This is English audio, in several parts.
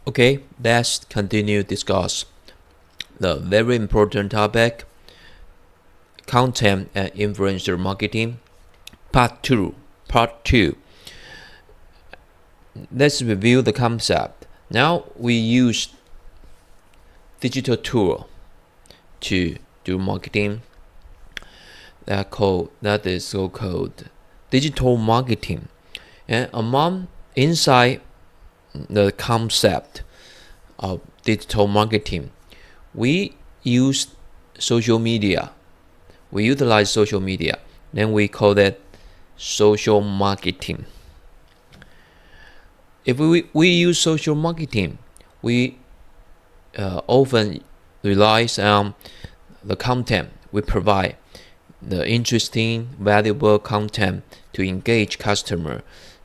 Okay, let's continue discuss the very important topic, content and influencer marketing, part 2. Let's review the concept. Now we use digital tool to do marketing. That is so-called digital marketing. And inside the concept of digital marketing, we use social media. We utilize social media. Then we call that social marketing. If we use social marketing, we often rely on the content we provide, the interesting, valuable content to engage customer,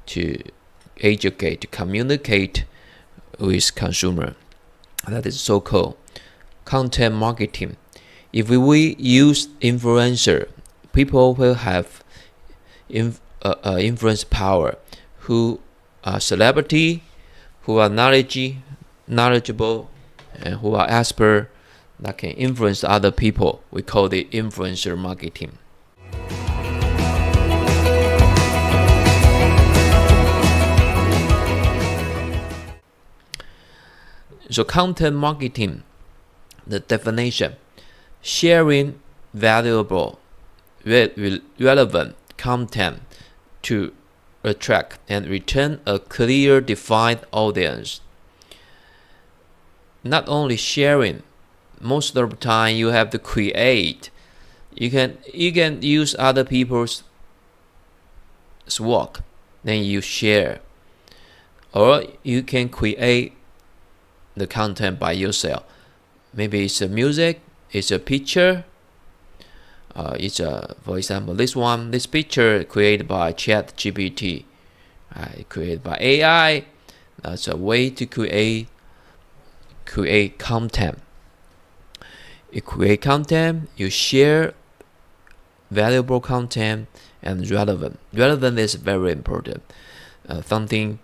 to educate, to communicate with consumer. That is so-called content marketing. If we use influencer, people will have influence power, who are celebrity, who are knowledgeable, and who are expert, that can influence other people. We call it influencer marketing. So content marketing, the definition: sharing valuable, relevant content to attract and retain a clear, defined audience. Not only sharing, most of the time you have to create. You can use other people's work, then you share, or you can create the content by yourself. Maybe it's a music, it's a picture, for example, this picture created by ChatGPT, created by AI. That's a way to create content. You create content, you share valuable content and relevant. Relevant is very important. Something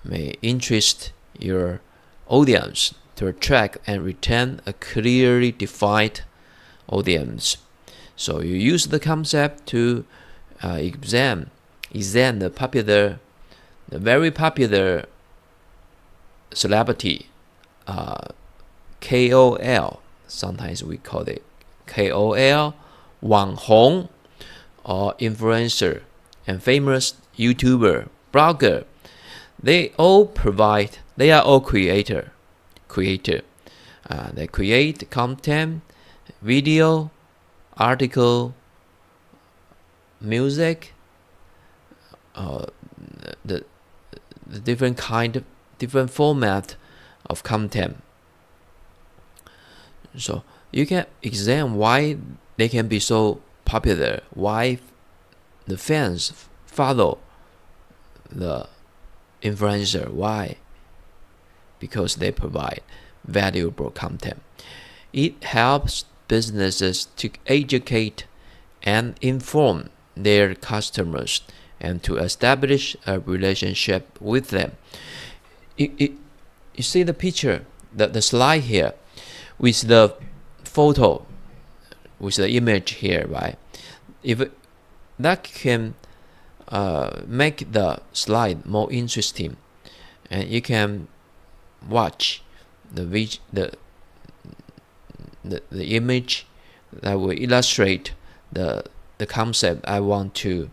may interest your audience to attract and retain a clearly defined audience. So you use the concept to examine the very popular celebrity, KOL. Sometimes we call it KOL, 网红, or influencer, and famous YouTuber, blogger. They are all creator. They create content, video, article, music, the different format of content. So you can examine why they can be so popular, why the fans follow the influencer. Why? Because they provide valuable content. It helps businesses to educate and inform their customers and to establish a relationship with them. You see the picture, the slide here, with the photo, with the image here, right? If that can make the slide more interesting, and you can watch the image that will illustrate the concept I want to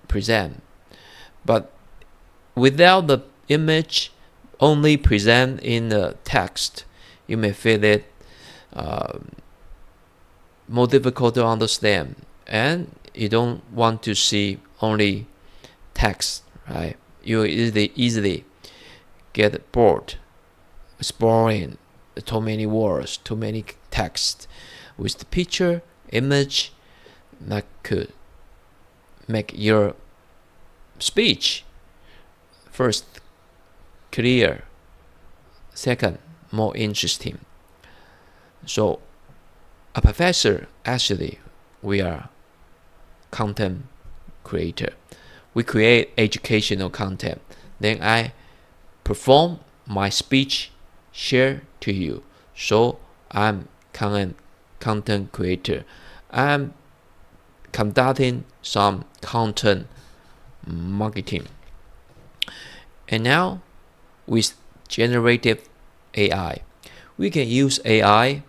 present. But without the image, only present in the text, you may feel it more difficult to understand, and you don't want to see only text, right? You easily get bored. It's boring. Too many words, too many text. With the picture, image, that could make your speech, first, clear, second, more interesting. So a professor, actually, we are content creator. We create educational content. Then I perform my speech share to you. So I'm content creator. I'm conducting some content marketing. And now with generative AI, we can use AI,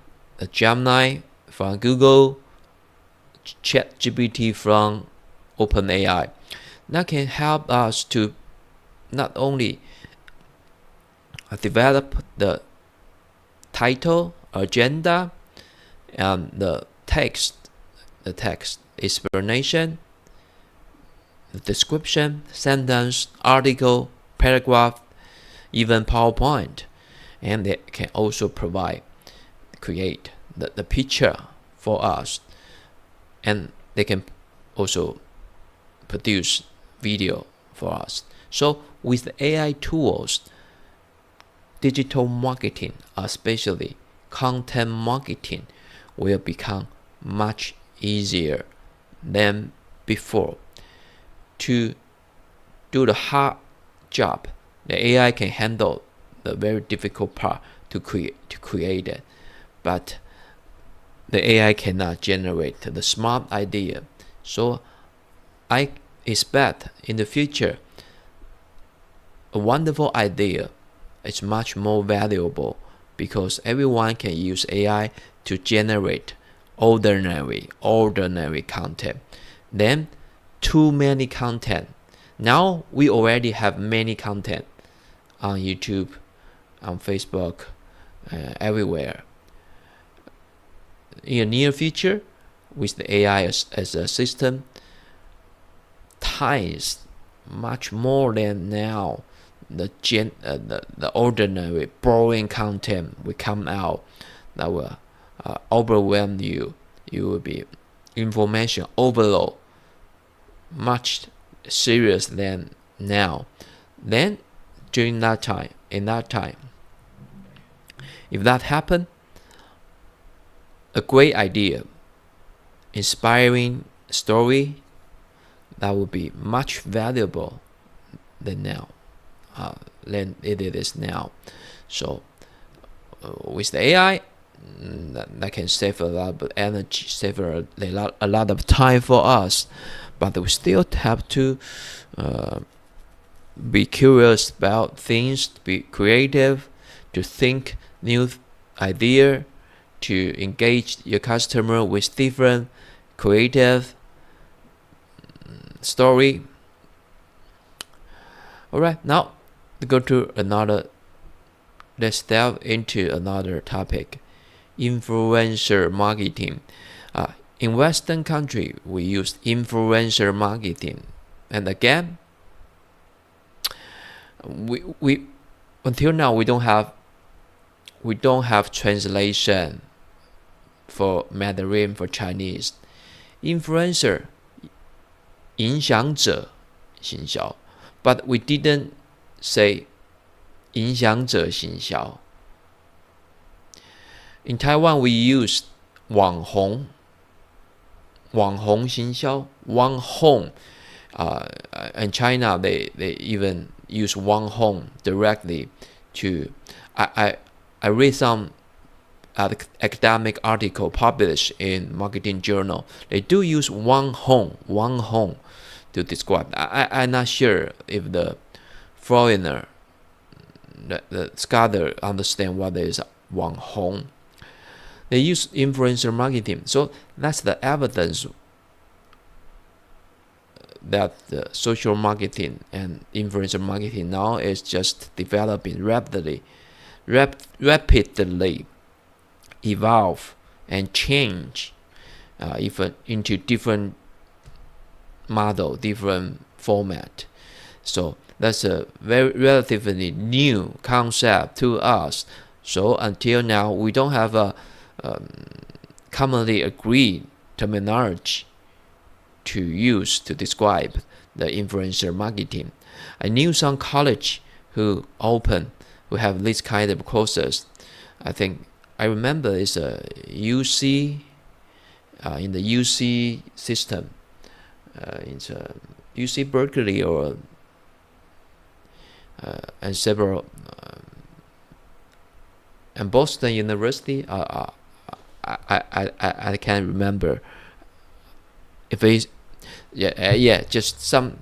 Gemini from Google, ChatGPT from OpenAI. That can help us to not only develop the title, agenda, and the text explanation, the description, sentence, article, paragraph, even PowerPoint, and they can also create the picture for us, and they can also produce video for us. So with the AI tools, digital marketing, especially content marketing, will become much easier than before. To do the hard job, the AI can handle the very difficult part to create it, but the AI cannot generate the smart idea. So I expect in the future, a wonderful idea is much more valuable because everyone can use AI to generate ordinary content. Then too many content. Now we already have many content on YouTube, on Facebook, everywhere. In the near future, with the AI as a system, times much more than now, the ordinary boring content will come out that will overwhelm you. You will be information overload, much serious than now. Then in that time, if that happen, a great idea, inspiring story, that would be much valuable than it is now. So with the AI, that can save a lot of energy, save a lot of time for us, but we still have to be curious about things, to be creative, to think new idea, to engage your customer with different creative story. Alright, now let's delve into another topic, influencer marketing. In Western country, we use influencer marketing, and again, we until now we don't have translation for Mandarin for Chinese. Influencer, 影响者行销, but we didn't say 影响者行销. In Taiwan, we used 网红行销, 网红. In China, they even use 网红 directly to. I read some academic article published in marketing journal. They do use 网红to describe. I'm not sure if the foreigner, the scholar, understand what is 网红. They use influencer marketing. So that's the evidence that the social marketing and influencer marketing now is just developing rapidly evolve and change even into different model, different format. So that's a very relatively new concept to us. So until now, we don't have a commonly agreed terminology to use to describe the influencer marketing. I knew some college who have this kind of courses. I remember it's a UC, in the UC system. It's a UC Berkeley and several and Boston University. I can't remember if it's just some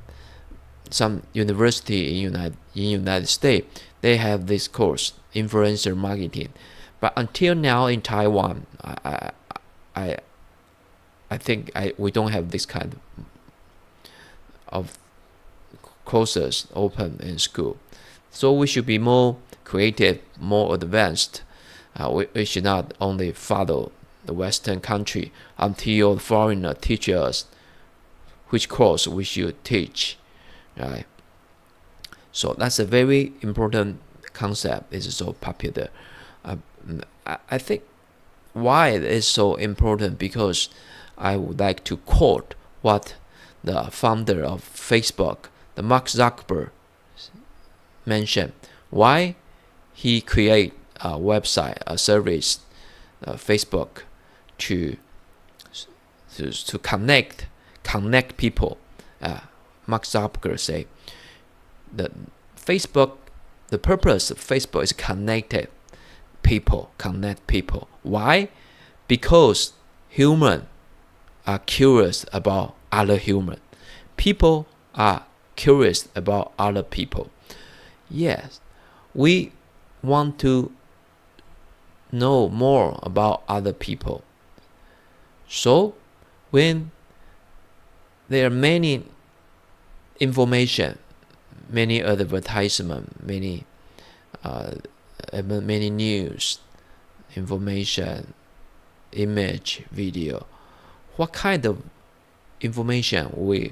university in United States. They have this course, influencer marketing, but until now in Taiwan, I think we don't have this kind of courses open in school. So we should be more creative, more advanced. We should not only follow the Western country until the foreigner teaches us which course we should teach, right? So that's a very important concept. It's so popular. I think why it is so important, because I would like to quote what the founder of Facebook, the Mark Zuckerberg, mentioned. Why he create a website, a service, Facebook, to connect people. Mark Zuckerberg say that the purpose of Facebook is connect people. Why? Because humans are curious about other humans. People are curious about other people. Yes, we want to know more about other people. So when there are many information, many advertisement, many news, information, image, video, what kind of information will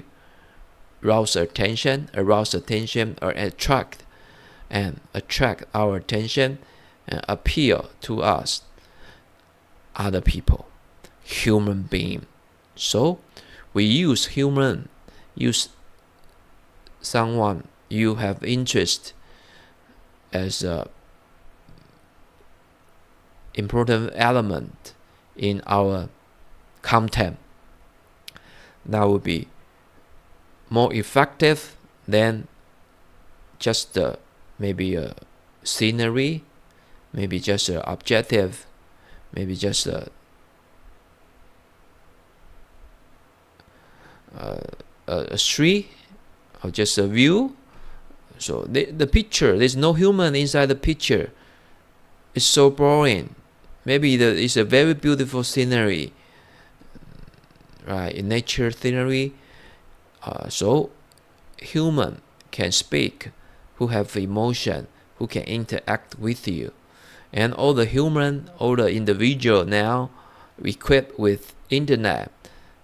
arouse attention or attract our attention and appeal to us, other people, human being. So we use someone you have interest as a important element in our content. That would be more effective than just maybe a scenery, maybe just an objective, maybe just a street, or just a view. So the picture, there's no human inside the picture. It's so boring. Maybe it's a very beautiful scenery, right? In nature scenery. So human can speak, who have emotion, who can interact with you. And all the individual now equipped with internet,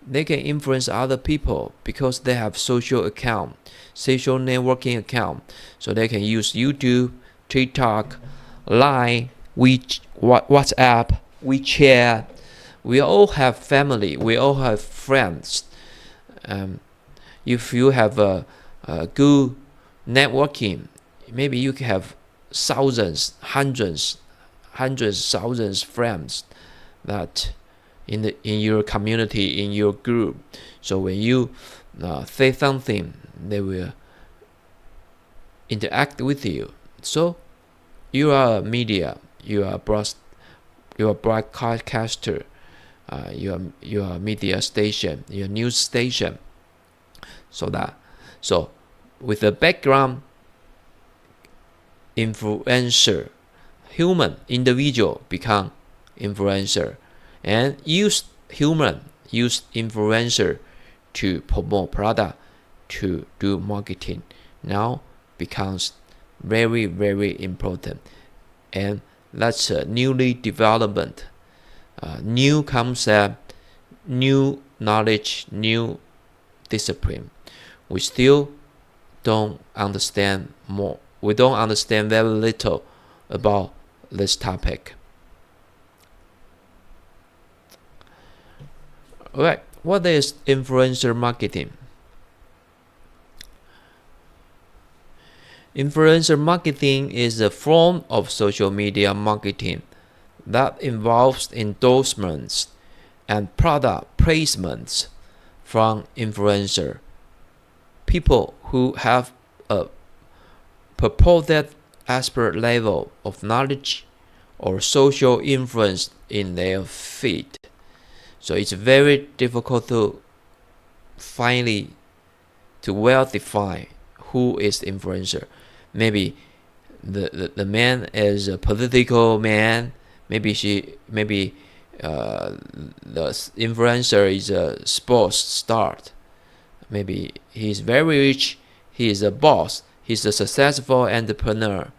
they can influence other people because they have social networking account. So they can use YouTube, TikTok, Line, WhatsApp, WeChat. We all have family. We all have friends. If you have a good networking, maybe you can have hundreds, thousands friends that in your community, in your group. So when you say something, they will interact with you. So you are a media, you are a broadcaster, you are a media station, you're a news station. So with the background influencer, human individual become influencer, and use influencer to promote product, to do marketing. Now becomes very, very important, and that's a newly development, new concept, new knowledge, new discipline. We still don't understand more. We don't understand very little about this topic. Alright, what is influencer marketing? Influencer marketing is a form of social media marketing that involves endorsements and product placements from influencers, people who have a purported expert level of knowledge or social influence in their feed. So it's very difficult to well define who is the influencer. Maybe the man is a political man. Maybe the influencer is a sports star. Maybe he's very rich. He is a boss. He's a successful entrepreneur.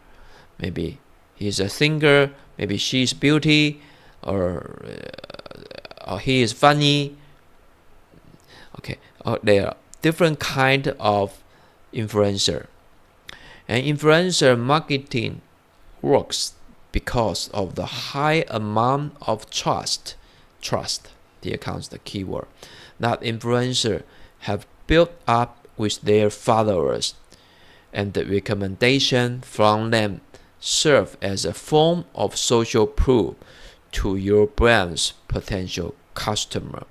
Maybe he's a singer. Maybe she's beauty, or he is funny. Okay, there are different kind of influencer. And influencer marketing works because of the high amount of trust. Here comes the key word. That influencers have built up with their followers, and the recommendation from them serve as a form of social proof to your brand's potential customer.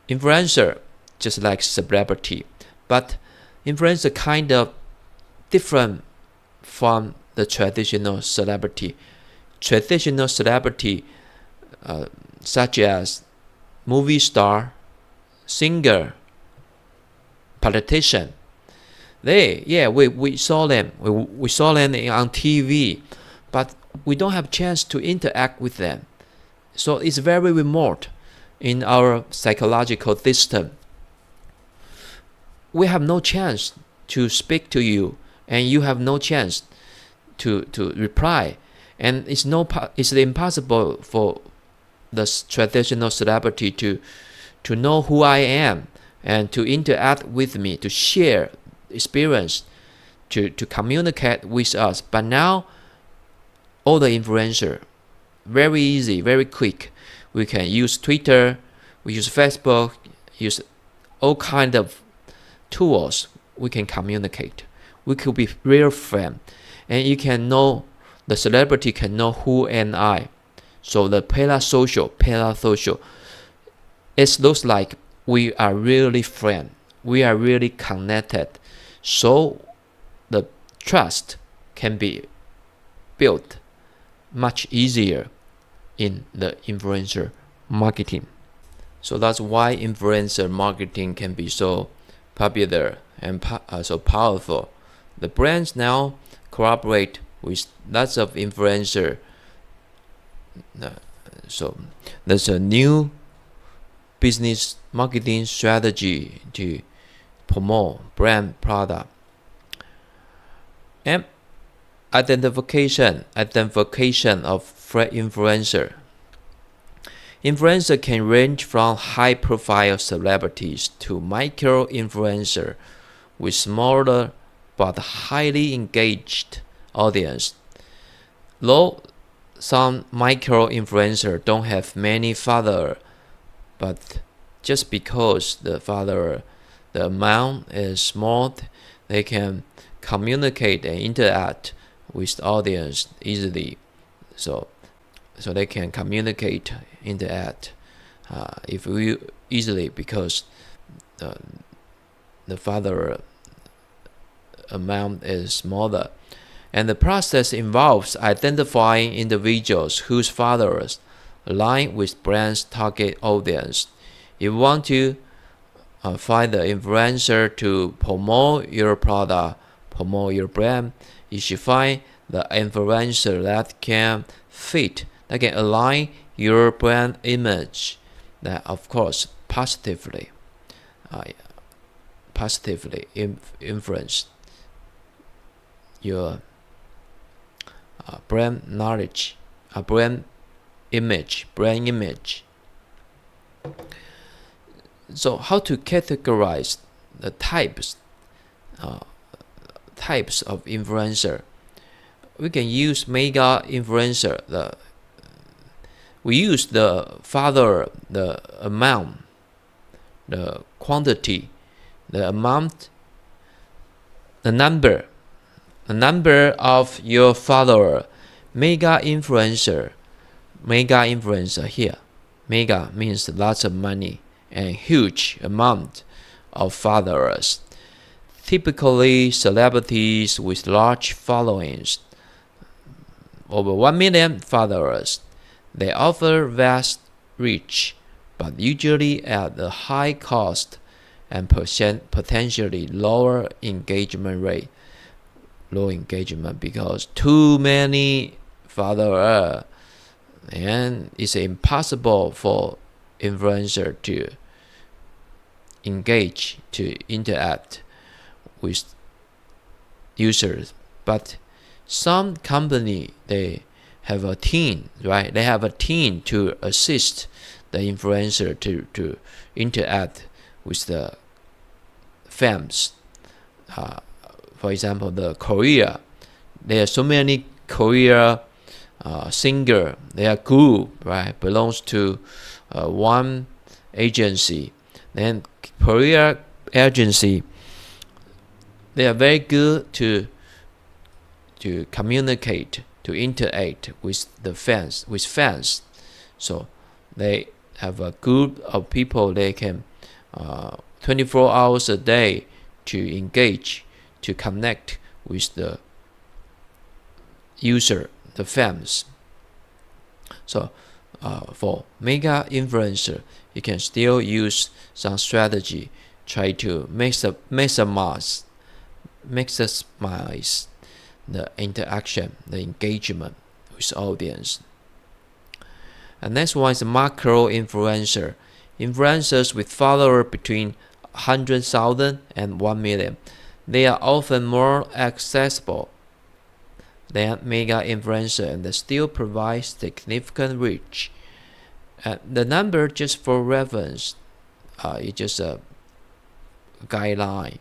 Influencer, just like celebrity, but influencer kind of different from the traditional celebrity. Traditional celebrity, such as movie star, singer, politician, we saw them. We saw them on TV, but we don't have a chance to interact with them. So it's very remote in our psychological system. We have no chance to speak to you, and you have no chance to reply. And it's impossible for the traditional celebrity to know who I am and to interact with me, to share experience, to communicate with us. But now, all the influencer, very easy, very quick. We can use Twitter, we use Facebook, use all kind of tools. We can communicate. We could be real friend, and you can know, the celebrity can know who am I. So the parasocial, it looks like we are really friends. We are really connected. So the trust can be built much easier in the influencer marketing. So that's why influencer marketing can be so popular and so powerful. The brands now cooperate with lots of influencer. So there's a new business marketing strategy to promote brand product. And identification of threat influencer. Influencer can range from high-profile celebrities to micro-influencer with smaller but highly engaged audience. Though some micro-influencers don't have many followers, but just because the amount is small, they can communicate and interact with the audience easily. So they can communicate, interact easily because the follower amount is smaller. And the process involves identifying individuals whose followers align with brand's target audience. If you want to find the influencer to promote your product, promote your brand, you should find the influencer that can fit, that can align your brand image, that of course positively influence your brand knowledge, brand image. So how to categorize the types of influencer? We can use mega influencer. We use the follower, the amount, the quantity, the amount, the number of your follower. Mega influencer here. Mega means lots of money and huge amount of followers. Typically celebrities with large followings. over 1 million followers. They offer vast reach, but usually at a high cost and potentially lower engagement rate. Low engagement because too many followers, and it's impossible for influencer to engage, to interact with users. But some company, they have a team, right? They have a team to assist the influencer to interact with the fans. For example, the Korea, there are so many Korea singer. Their group, right, belongs to one agency. Then Korea agency, they are very good to communicate, to interact with the fans, So they have a group of people they can 24 hours a day to engage, to connect with the user, the fans. So for mega influencer, you can still use some strategy, try to maximize the interaction, the engagement with audience. And next one is macro influencer. Influencers with followers between 100,000 and 1 million. They are often more accessible than mega influencer and still provide significant reach. The number, just for reference, is just a guideline.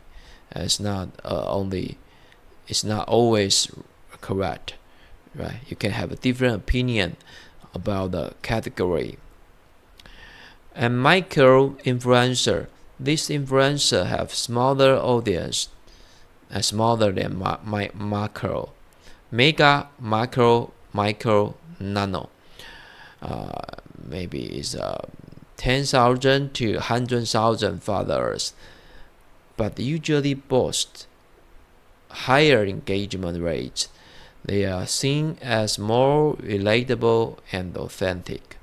It's not always correct, right? You can have a different opinion about the category. And micro influencer, this influencer have smaller audience, smaller than macro. Mega, macro, micro, nano. Maybe is 10,000 to 100,000 followers, but usually boast higher engagement rates. They are seen as more relatable and authentic.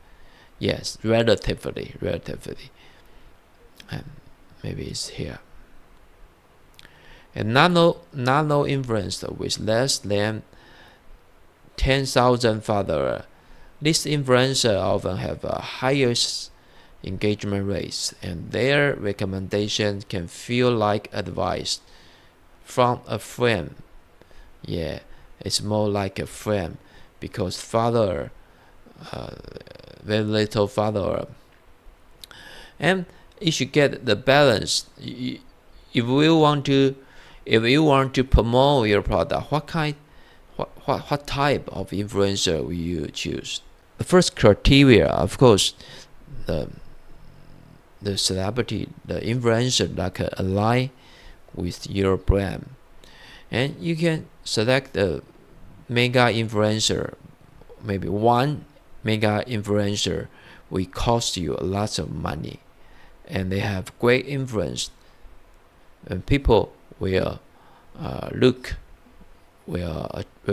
Yes, relatively. And maybe it's here. And nano influencer with less than 10,000 followers. These influencers often have a highest engagement rates, and their recommendations can feel like advice from a friend. Yeah, it's more like a friend because very little follower. And you should get the balance. If you want to promote your product, what type of influencer will you choose? The first criteria, of course, the celebrity, the influencer that can align with your brand. And you can select a mega influencer. Maybe one mega influencer will cost you lots of money, and they have great influence, and people will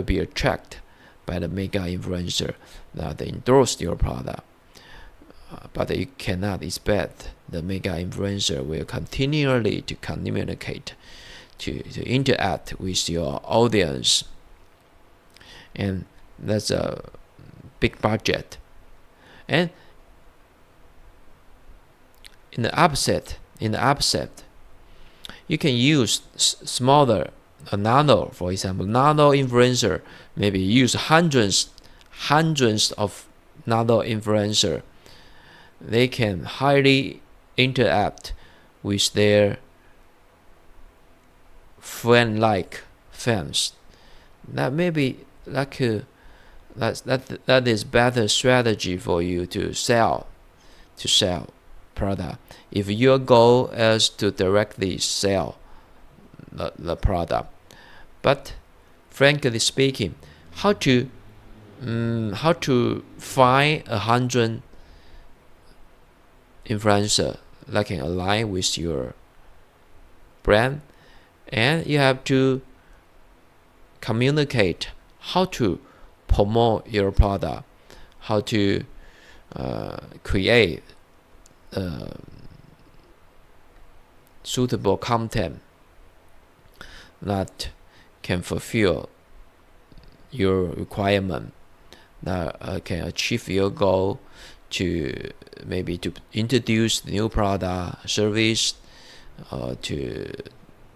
be attracted by the mega influencer that they endorse your product. But you cannot expect the mega influencer will continually to communicate, to interact with your audience, and that's a big budget. And in the opposite, you can use smaller, a nano, for example. Nano influencer, maybe use hundreds of nano influencer. They can highly interact with their friend-like fans. That maybe that is better strategy for you to sell product. If your goal is to directly sell the product, but frankly speaking, how to find 100 influencer that can align with your brand, and you have to communicate how to promote your product, how to create suitable content that can fulfill your requirement, that can achieve your goal, to maybe to introduce new product, service, to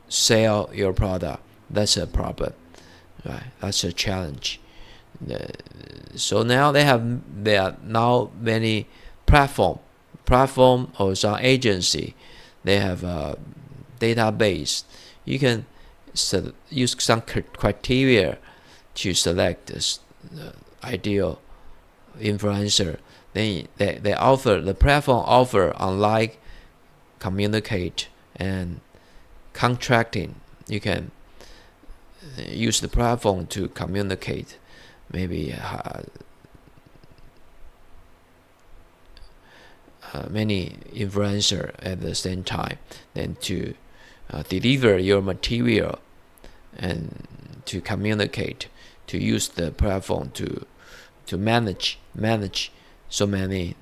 sell your product. That's a problem, right? That's a challenge. So now there are now many platform or some agency. They have a database. You can use some criteria to select the ideal influencer. Then the platform offer online communicate and contracting. You can use the platform to communicate, maybe many influencer at the same time, then to deliver your material and to communicate, to use the platform to manage so many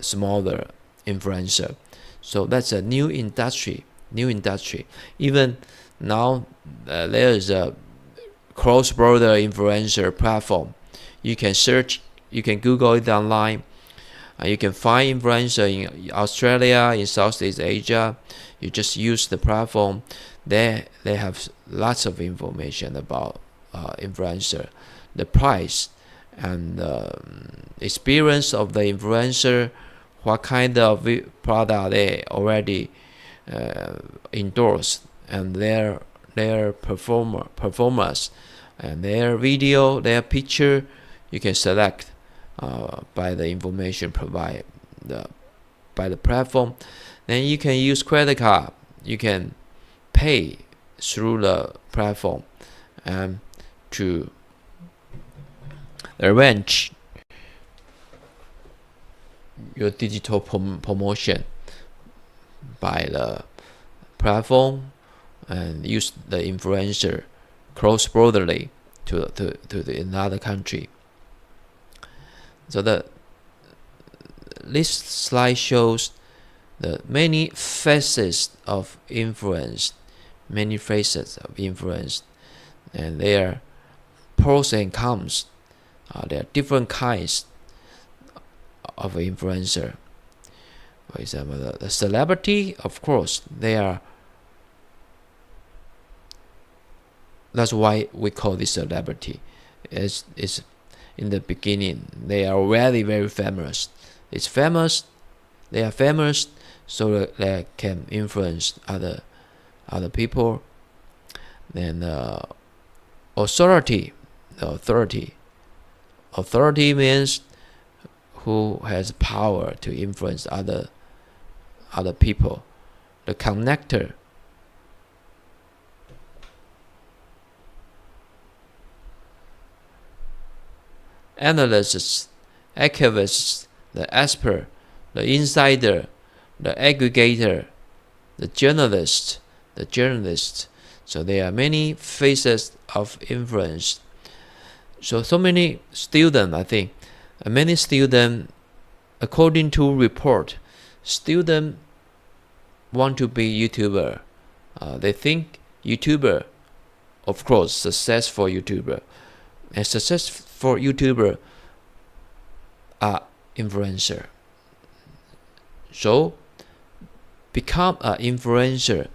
smaller influencer. So that's a new industry. Even now there is a cross-border influencer platform. You can search, you can Google it online. You can find influencer in Australia, in Southeast Asia. You just use the platform. They have lots of information about influencer, the price and experience of the influencer, what kind of product they already endorse, and their performance, and their video, their picture. You can select by the information provided by the platform. Then you can use credit card. You can pay through the platform and to arrange your digital promotion by the platform and use the influencer cross-borderly to another country. So this slide shows the many phases of influence, and their pros and cons. There are different kinds of influencer. For example, the celebrity, of course, that's why we call this celebrity. Is in the beginning, they are very, very famous. They are famous, so that they can influence other people. Then authority means who has power to influence other people. The connector, analysts, activists, the expert, the insider, the aggregator, the journalist. So there are many phases of influence. So many students, I think, many students, according to report, students want to be YouTuber. They think YouTuber, of course, successful YouTuber, and successful YouTuber are influencer. So become an influencer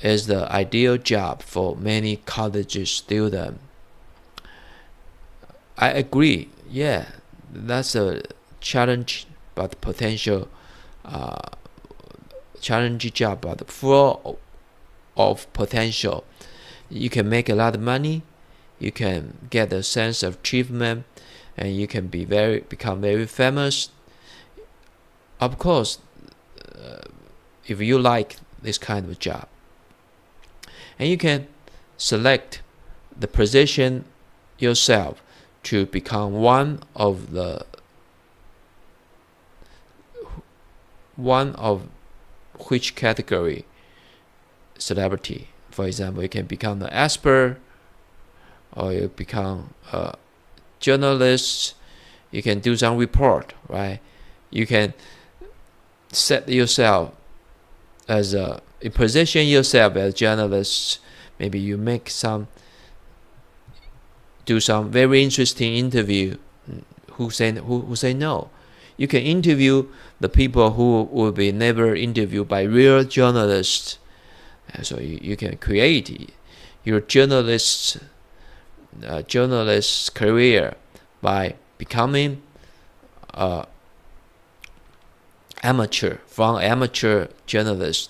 is the ideal job for many college students. I agree. Yeah, that's a challenge, but potential challenging job, but full of potential. You can make a lot of money. You can get a sense of achievement, and you can become very famous. Of course, if you like this kind of job, and you can select the position yourself to become one of which category celebrity. For example, you can become an expert, or you become a journalists, you can do some report, right? You can set yourself as you position yourself as journalists. Maybe you do some very interesting interview. Who say no? You can interview the people who will be never interviewed by real journalists. So you can create your journalist career by becoming amateur journalist.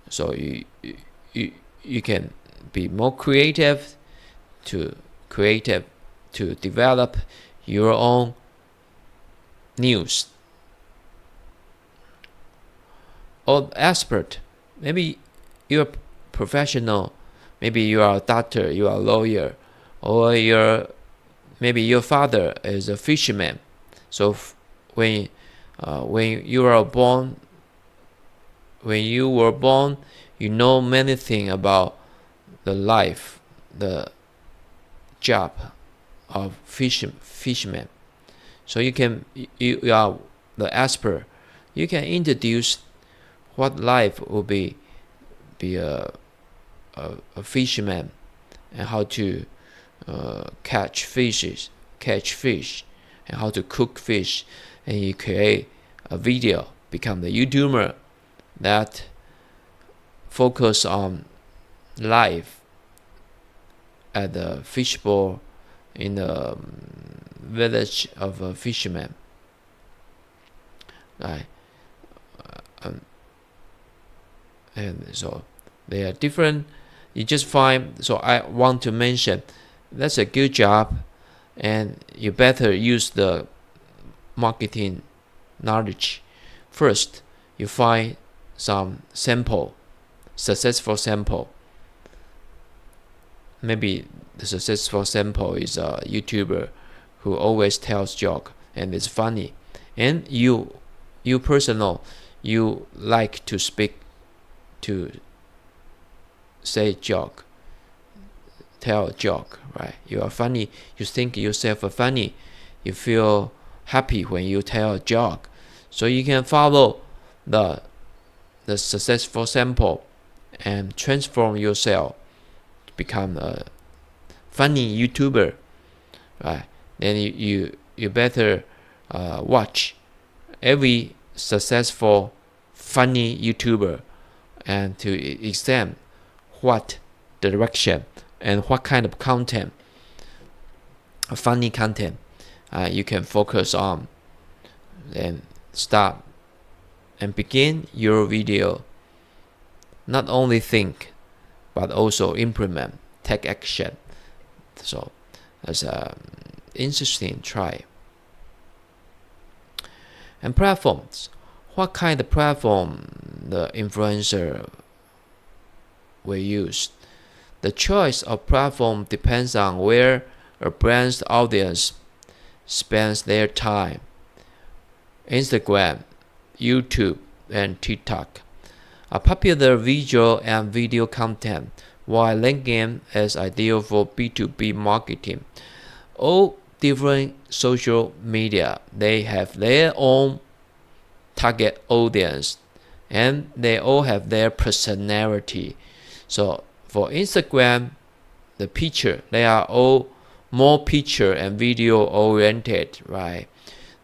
So you can be more creative to develop your own news. Or expert, maybe you're a professional, maybe you are a doctor, you are a lawyer, or maybe your father is a fisherman. So when you were born, you know many things about the life, the job of fisherman. So you are the expert. You can introduce what life will be a fisherman, and how to catch fish, and how to cook fish, and you create a video, become the YouTuber that focus on life at the fishbowl in the village of a fisherman, right? And so they are different. You just find. So I want to mention that's a good job, and you better use the marketing knowledge. First, you find some successful sample. Maybe the successful sample is a YouTuber who always tells joke and it's funny, and you like to speak, to say joke, tell a joke, right? You are funny. You think yourself are funny. You feel happy when you tell a joke. So you can follow the successful sample and transform yourself to become a funny YouTuber, right? Then you better watch every successful funny YouTuber and to examine what direction and what kind of content, funny content, you can focus on, and start and begin your video. Not only think, but also implement, take action. So that's interesting try. And platforms. What kind of platform the influencer will use? The choice of platform depends on where a brand's audience spends their time. Instagram, YouTube, and TikTok are popular visual and video content, while LinkedIn is ideal for B2B marketing. All different social media, they have their own target audience, and they all have their personality. So for Instagram, the picture, they are all more picture and video oriented, right?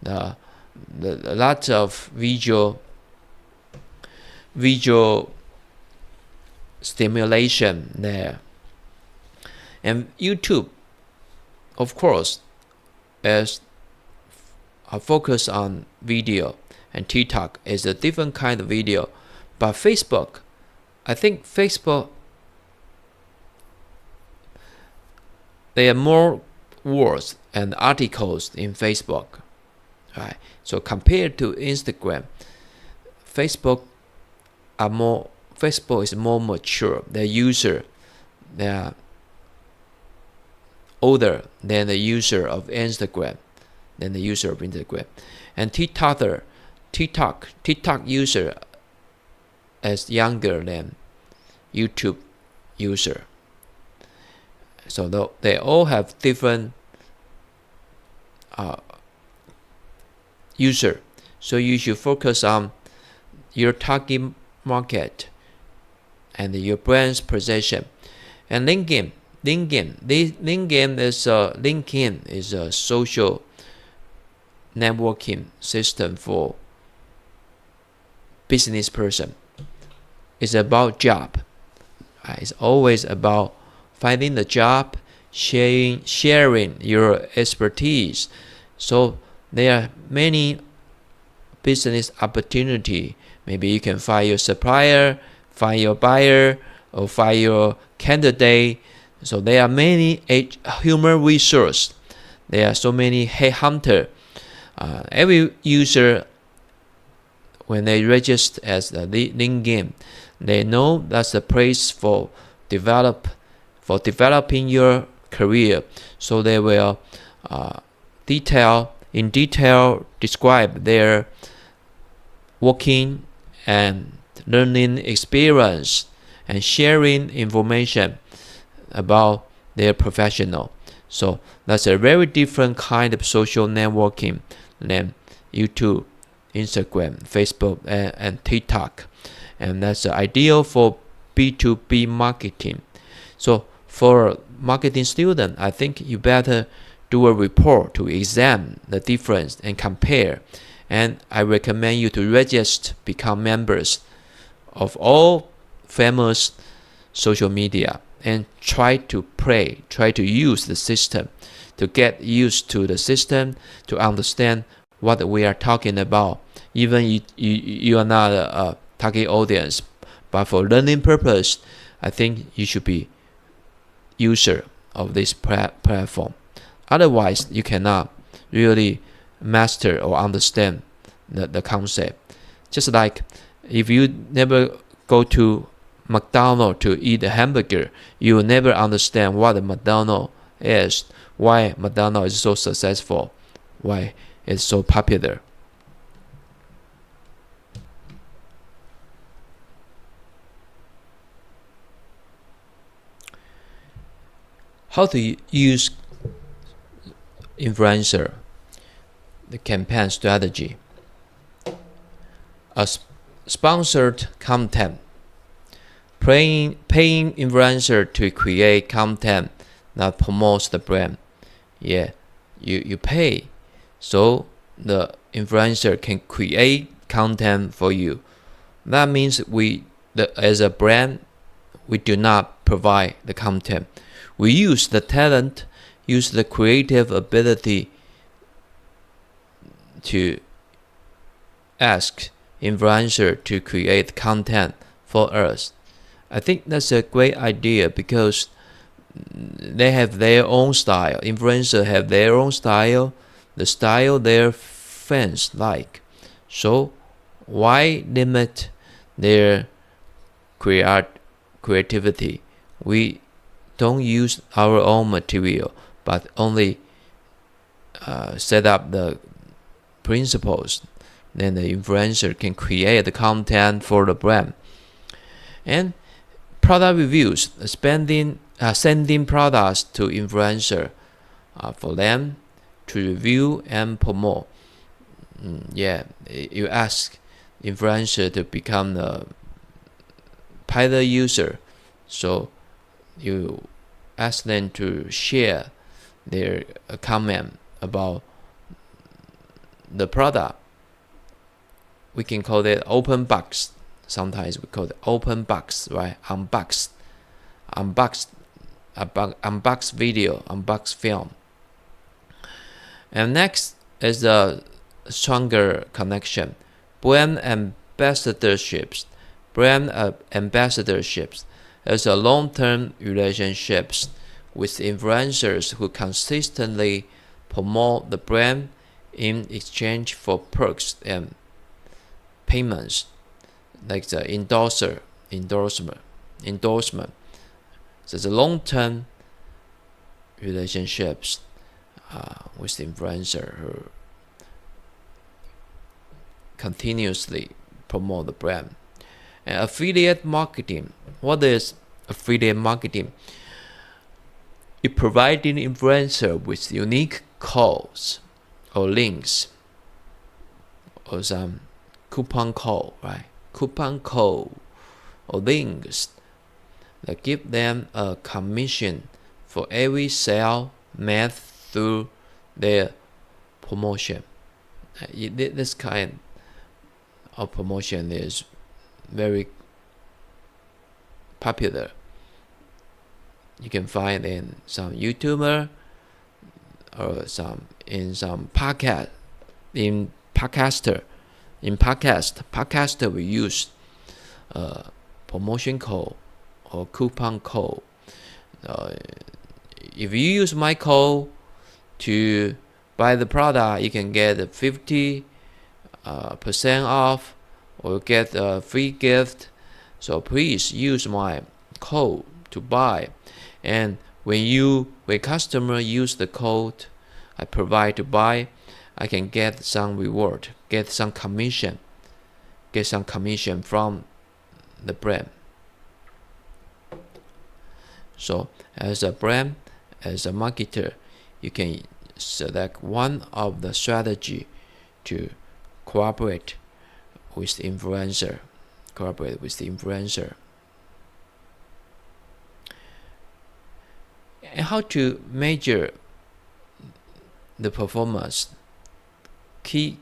The lots of visual stimulation there. And YouTube, of course, is a focus on video, and TikTok is a different kind of video. But Facebook, I think Facebook, there are more words and articles in Facebook, right? So compared to Instagram, Facebook is more mature. The user, they are older than the user of Instagram, and TikTok user is younger than YouTube user. So they all have different user. So you should focus on your target market and your brand's position. And LinkedIn is a social networking system for business person. It's about job. It's always about finding the job, sharing your expertise. So there are many business opportunity. Maybe you can find your supplier, find your buyer, or find your candidate. So there are many human resource. There are so many headhunter. Every user, when they register as the LinkedIn, they know that's the place for developing your career. So they will in detail describe their working and learning experience and sharing information about their professional. So that's a very different kind of social networking than YouTube, Instagram, Facebook, and TikTok. And that's ideal for B2B marketing. So for marketing student, I think you better do a report to examine the difference and compare. And I recommend you to register, become members of all famous social media, and try to use the system, to get used to the system, to understand what we are talking about. Even you are not a target audience, but for learning purpose, I think you should be user of this platform. Otherwise, you cannot really master or understand the concept. Just like if you never go to McDonald's to eat a hamburger, you will never understand what a McDonald's is, why McDonald's is so successful, why it's so popular. How to use influencer, the campaign strategy. A sponsored content. Paying influencer to create content that promotes the brand. Yeah, you pay, so the influencer can create content for you. That means as a brand, we do not provide the content. We use the talent, use the creative ability to ask influencer to create content for us. I think that's a great idea because they have their own style. Influencers have their own style, the style their fans like. So why limit their creativity? We don't use our own material, but only set up the principles. Then the influencer can create the content for the brand. And product reviews, sending products to influencer for them to review and promote. You ask influencer to become the pilot user, so you ask them to share their comment about the product. We can call it open box. Sometimes we call it open box, right? Unbox video, unbox film. And next is the stronger connection. Brand ambassadorships is a long-term relationships with influencers who consistently promote the brand in exchange for perks and payments, like the endorsement. So the long-term relationships with influencer who continuously promote the brand. And affiliate marketing. What is affiliate marketing? It providing influencer with unique codes or links or some coupon code, right? Coupon code or links that give them a commission for every sale made through their promotion. This kind of promotion is very popular. You can find in some YouTuber or some podcast. In podcaster we use promotion code or coupon code. If you use my code to buy the product, you can get 50% off or get a free gift. So please use my code to buy. And when customer use the code I provide to buy, I can get some reward, get some commission from the brand. So as a brand, as a marketer, you can select one of the strategy to cooperate with the influencer. And how to measure the performance? Key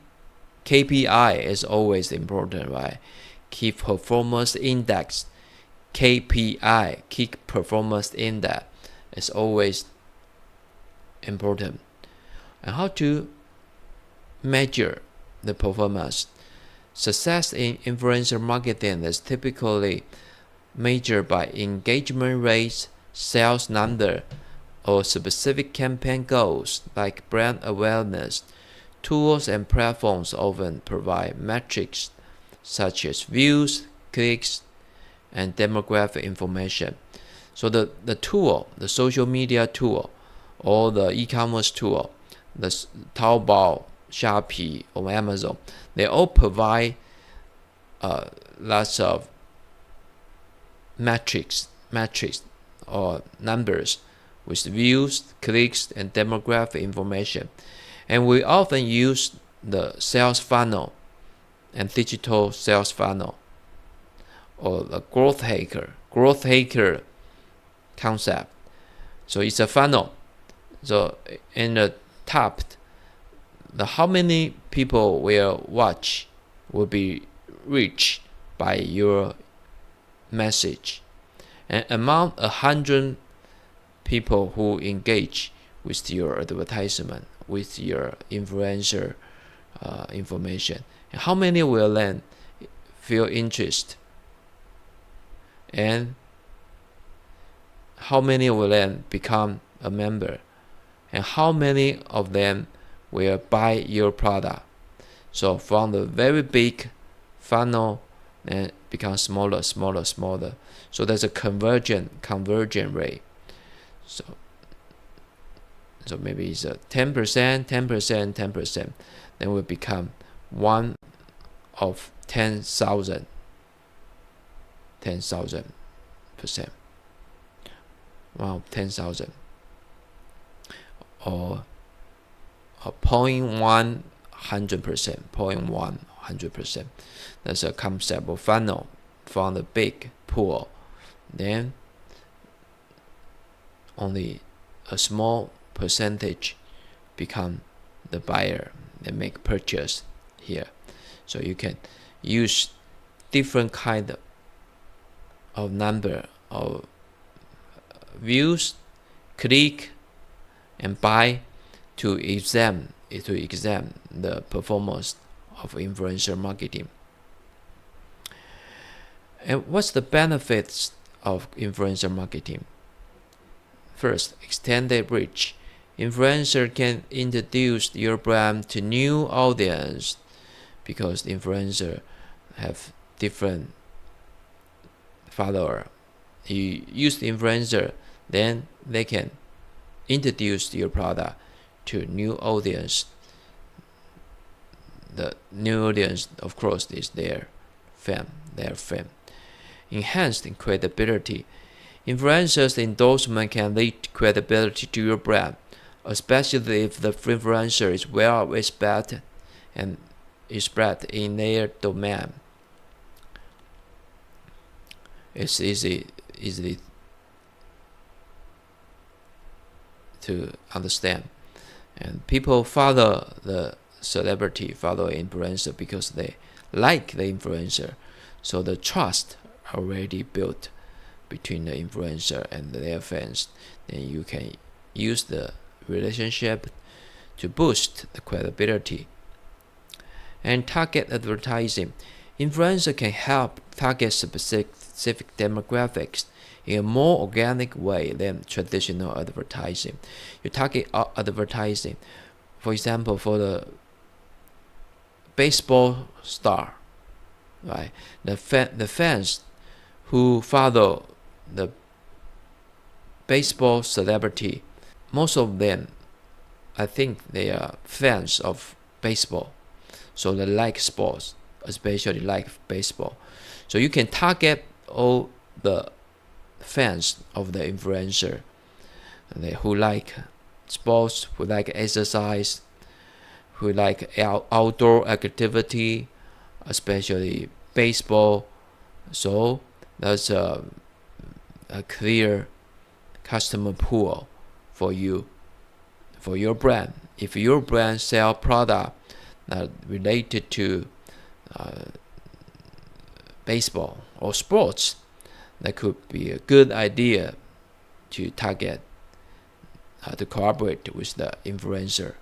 KPI is always important, right? Key performance index, KPI, key performance index, is always important. And how to measure the performance? Success in influencer marketing is typically measured by engagement rates, sales number, or specific campaign goals like brand awareness. Tools and platforms often provide metrics such as views, clicks, and demographic information. So the tool, the social media tool, or the e-commerce tool, the Taobao, Shopee, or Amazon, they all provide lots of metrics or numbers with views, clicks, and demographic information. And we often use the sales funnel and digital sales funnel or the growth hacker concept. So it's a funnel. So in the top, how many people will be reached by your message. And among 100 people who engage with your advertisement, with your influencer information, and how many will then feel interest, and how many will then become a member, and how many of them will buy your product. So from the very big funnel and become smaller. So there's a conversion rate. So maybe it's a 10%, then will become one of 10,000%, wow, 10,000, or 0.100%. That's a concept of funnel from the big pool. Then only a small percentage become the buyer and make purchase here. So you can use different kind of number of views, click, and buy to examine the performance of influencer marketing. And what's the benefits of influencer marketing? First, extended reach. Influencer can introduce your brand to new audience because influencer have different follower. You use the influencer, then they can introduce your product to new audience. The new audience, of course, is their fan. Enhanced credibility. Influencers' endorsement can lead credibility to your brand. especially if the influencer is well respected and is spread in their domain. It's easy to understand, and people follow the celebrity, follow influencer because they like the influencer, so the trust already built between the influencer and their fans. Then you can use the relationship to boost the credibility. And target advertising. Influencer can help target specific demographics in a more organic way than traditional advertising. You target advertising, for example, for the baseball star, right? The fans who follow the baseball celebrity, most of them, I think they are fans of baseball, so they like sports, especially like baseball. So you can target all the fans of the influencer, who like sports, who like exercise, who like outdoor activity, especially baseball. So that's a clear customer pool for you, for your brand. If your brand sell product related to baseball or sports, that could be a good idea to target, to collaborate with the influencer.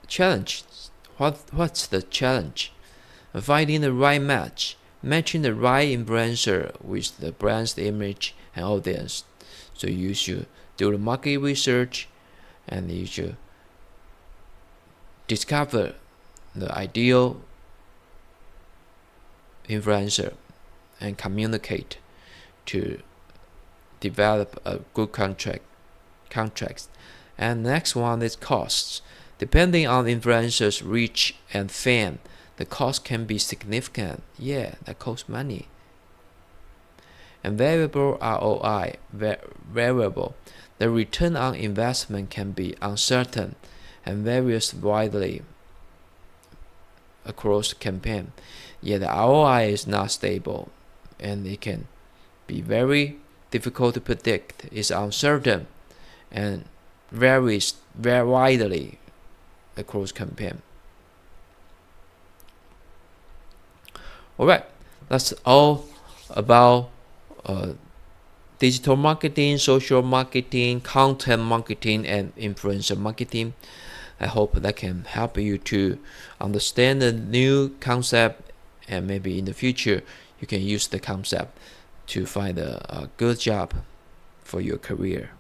Challenge. What's the challenge? Finding the right match, matching the right influencer with the brand's image and audience. So you should do the market research, and you should discover the ideal influencer and communicate to develop a good contracts. And next one is costs. Depending on influencers' reach and fame, the cost can be significant. Yeah, that costs money. And variable ROI, variable. The return on investment can be uncertain and varies widely across campaign. Yet the ROI is not stable, and it can be very difficult to predict. It's uncertain and varies very widely across campaign. Alright, that's all about digital marketing, social marketing, content marketing, and influencer marketing. I hope that can help you to understand the new concept, and maybe in the future you can use the concept to find a good job for your career.